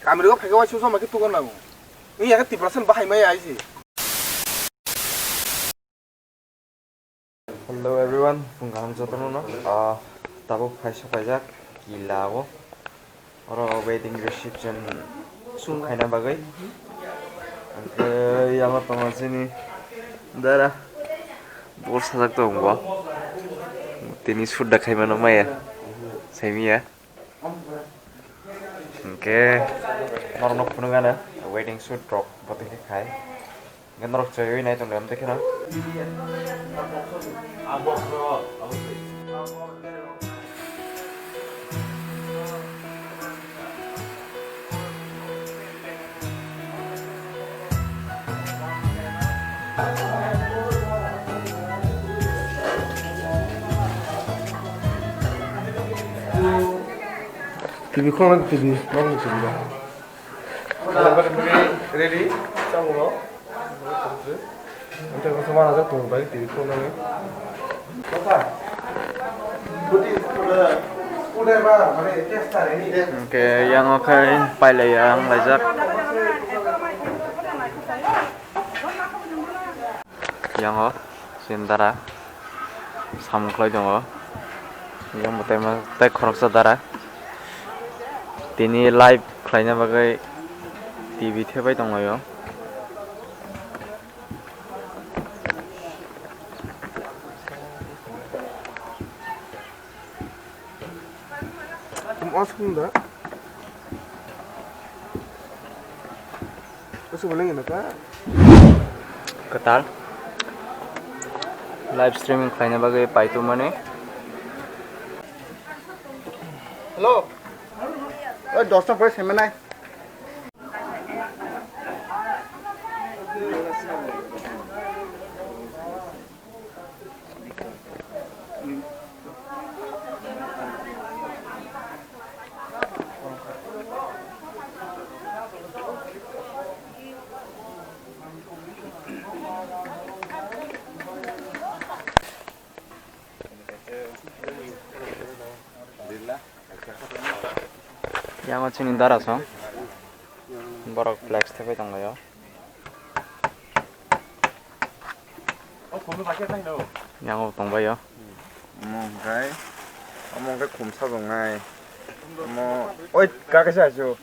Kamera pakai wajah susah makin tukar namu. Ini ya kan 3% bahaya maya aja. Hello everyone, punggalam jotono no. Tabo paisa pajak gila aku. Orang wedding reception kaina bagai. Yang apa sini? Dara. Bos sajak tuh gua. Tini sudah kayak mana maya? Semi ya. Oke. Norok punungan ya. Wedding shoot drop botik kai. Norok cewek ini tuh dalam tekna. TV kurang lagi TV, kurang lagi TV. Ready? Canggung. Nanti aku sama aja tuh balik TV kurang lagi. Oke, yang oke, pilih yang lezat. Yang sintara, samkloi dong. Yang pertama, tek korok saudara. Tini live klaynya bagai TV tebai dong yo. Masuknya, masuk boleh nggak kak? Ketal. Live streaming klaynya bagai paitu mana? Halo. 10টা পরে সেমে নাই Yang sini darasa, borok flex tebai dong yo. Yang tong bay yo. Omong cái khum sao dong ngay. Oi, kakak siapa?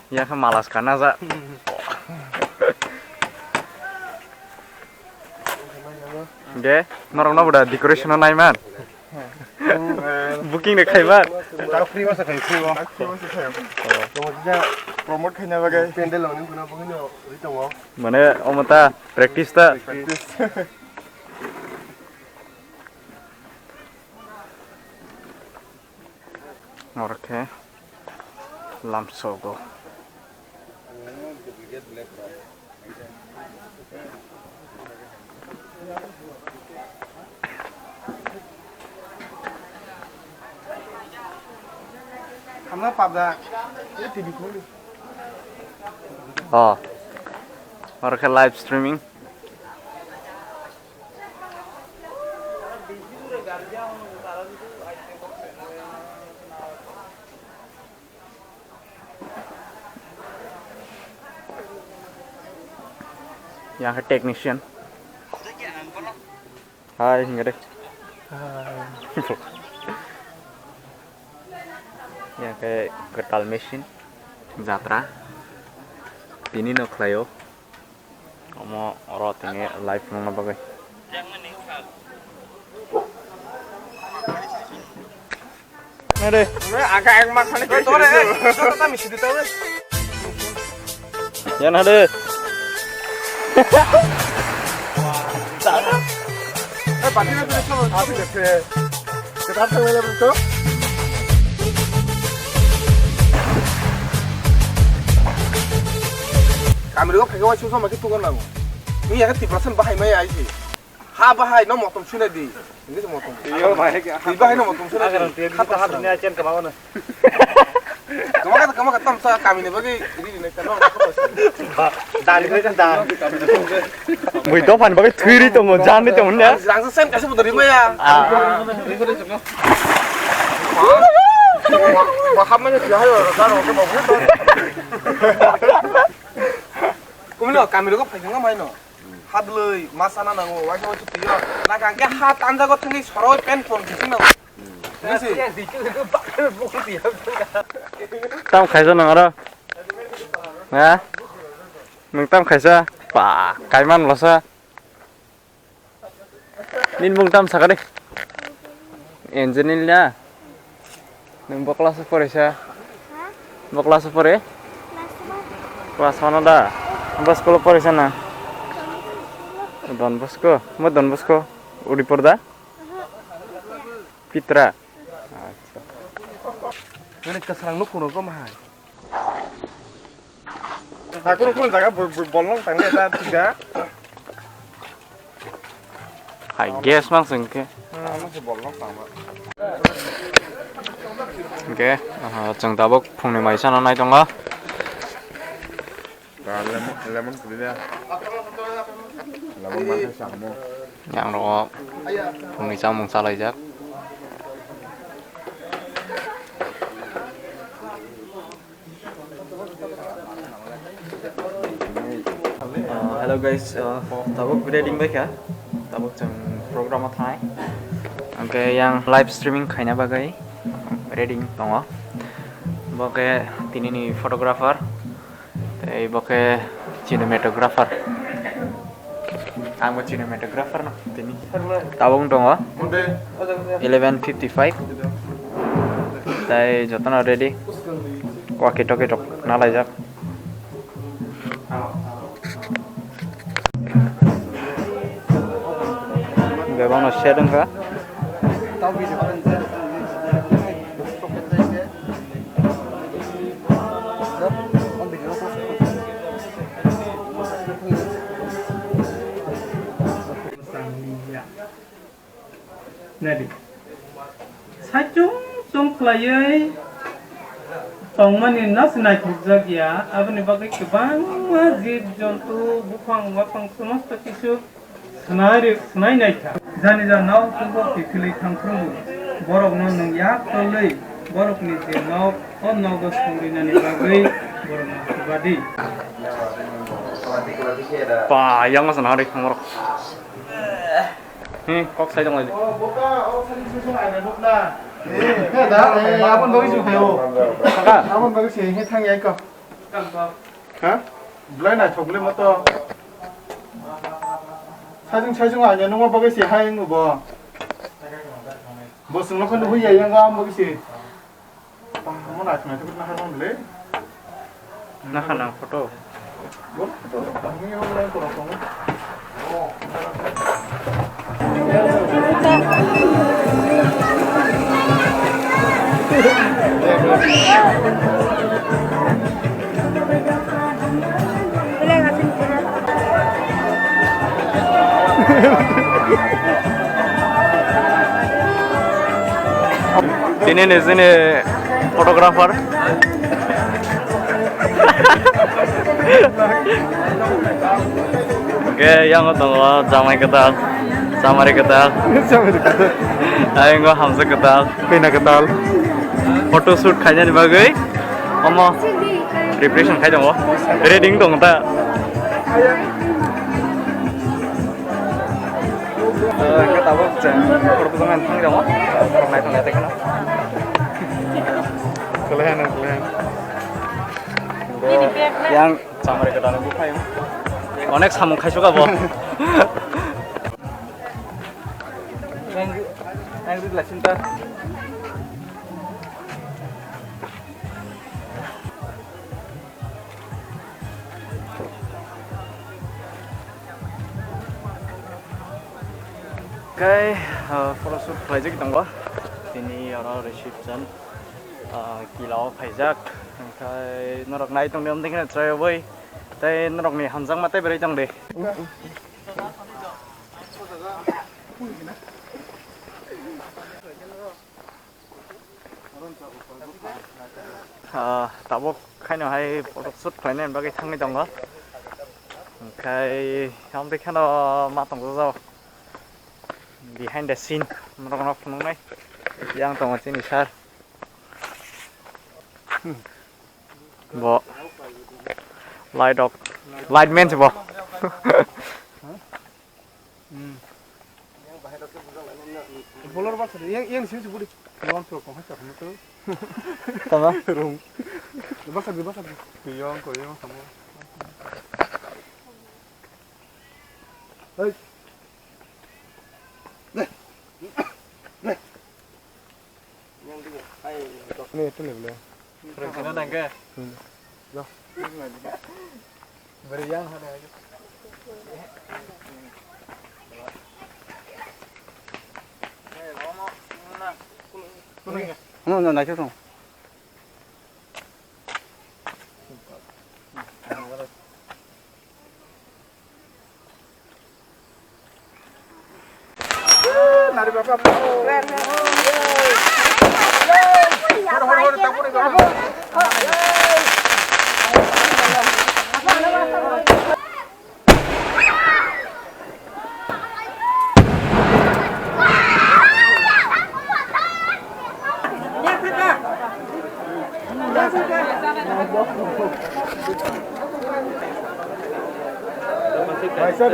Yang malas karena sa. Oke, norong udah decoration naik man. Booking deh kayak Tahu free masa kayak free wah. Kemudian promote kayaknya bagai pendel loh nih kenapa gini itu wah. Mana om ta practice ta. Oke. Lamsogo. Kamu pada ini TV kuli. Oh. Oke live streaming. Yang technician. Hai, enggak deh. Ya kayak ketal mesin Zatra ini no klayo kamu orang ini live nggak bagai ada agak yang makan itu deh kita mesti ditahu ya ada pasti nanti sama tapi deh kita tengah betul Kamera pakai wajah susah makin tukar namu. Ini ya kan 3% bahaya maya aja. Ha bahaya no motom sudah di. Ini semua motom. Iya bahaya. Bahaya no motom sudah. Kata hatinya aja kemana? Kamu kata saya kami ini bagi ini nih kalau dari itu kan Mau itu pan bagai tweet itu mau jangan itu mana? Langsung sen kasih putar lima ya. habmanya dihayo daro ke babu to kumilo kamilo ko phaisinga maino hadlei masana nango waisa wachu tiyo na kangke hat anja ko thangi soroi pen pon kisina tam khaisa nangara ha nang tam khaisa pa kaiman losa nin bung tam sakade engineer nang kelas apa ya? Mau kelas apa ya? Kelas mana dah? Kelas sekolah apa di sana? Don Bosco, mau Don Bosco? Udi Porda? Fitra. Ini keserang lu kuno kok mahal. Aku jaga bolong tangga ada 3. Hai guys langsung ke. Masih bolong sama. Oke, jeng tabok phungni maisa na nai tonga. Lemon kuliah. Lemon mana sama. Yang ro phungni samung salai jak. Hello guys, tabok reading baik ya. Tabok jeng program thai. Oke, yang live streaming kayaknya bagai reading tongo. Boke tini ni photographer, tei boke cinematographer. Ang cinematographer no tini. Tabung tongo. 11:55. Tei jotono ready. Kwa ketok nalai jak. Gabang no share ka. Nadi, sajung playai, tongmani nas naik jagia, apa nih bagai kebang jib jontu bukang wapang semesta kisu senai naik. Jani janau tunggu pikili kangkung, borok nong yak tolai, borok nih jenau, nau dos puri nani bagai borok badi. Pa, yang mas nari ngorok. Kok saya dong lagi. Abang bagi sih hayo. Kakak. Abang bagi sih hetang ya kok. Hah? Belai na chocolate moto. 사진 아니야. 너가 버기 씨 하인 거 봐. 뭐 승록한데 후야 양가 버기 씨. 아, 뭐 나중에 또 그러나 하는 거래. Nah, foto. 뭐? 당연히 온라인 거라고. Ini nih sini fotografer. Oke, yang itu jamai ketal, samari ketal, ayo nggak hamsa ketal, pina ketal, foto shoot kayaknya dibagai, omo, preparation kayaknya mo, reading dong ta. Kita tahu jeng, perpustakaan tang dong mo, orang naik naik kan? Kalian. Yang samari ketal itu kayak. অনেক সামুক খাইছো গাব চিন্তা Oke, photoshoot pajak kita nggak? Ini orang reception, kilau pajak, oke, norok naik tong dia pentingnya saya boy. Tay norok ni hamjang mate berai tang de. Tabok kaino hai photoshoot khlainai bagai thangai dong. Kai hamte khano ma tong jo behind the scene norok nok phunung nai yang tong chini sar. Bo. Light dog. Light man sih bo. Bolor bahasa yang sih sebut yang tuh kau hanya kamu tuh. Apa? Rung. Bahasa yang kau yang kamu. Hei. Nih. Yang dia. Hai. Nih itu nih boleh. Kena nangke. Dah. Beri yang ada aja. No, naik dong. Nari bapak. Keren.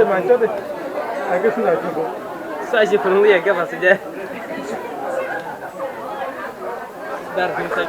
Macam deh. Agak sudah cukup. Saya sih perlu ya ke maksudnya. Dar bisa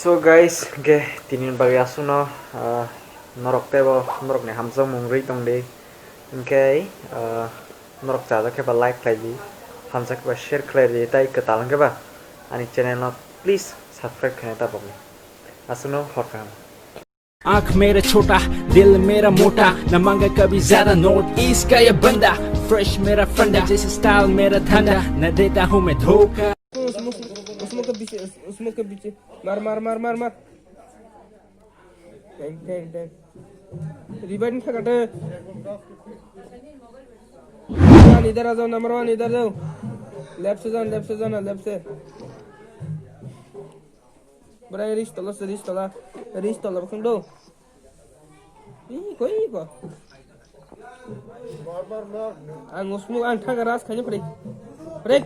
So guys, ge tinin bagi asuno norok tebo norok ne hamsong mungri tong de, okay norok jaga ke like lagi, hamsak ba share lagi, tai ketalang ke ba, ani channel no please subscribe खाने तब अपने असुनो हॉटकैम आँख मेरा छोटा दिल मेरा मोटा न मांगा कभी ज्यादा नॉर्थ ईस्ट का ये बंदा फ्रेश मेरा फंडा जैसे स्टाइल मेरा धंधा न देता हूँ मैं धोखा उसमें के पीछे मार मार मार मार मार टैंक टैंक टैंक रिवाइंड का कटे इधर आ जाओ नंबर 1 इधर जाओ लेफ्ट से जाओ ना लेफ्ट से बड़ा रिस्ट तला बखंग दो कोई को आं उसमें आं ठग रास खाने पड़े ब्रेक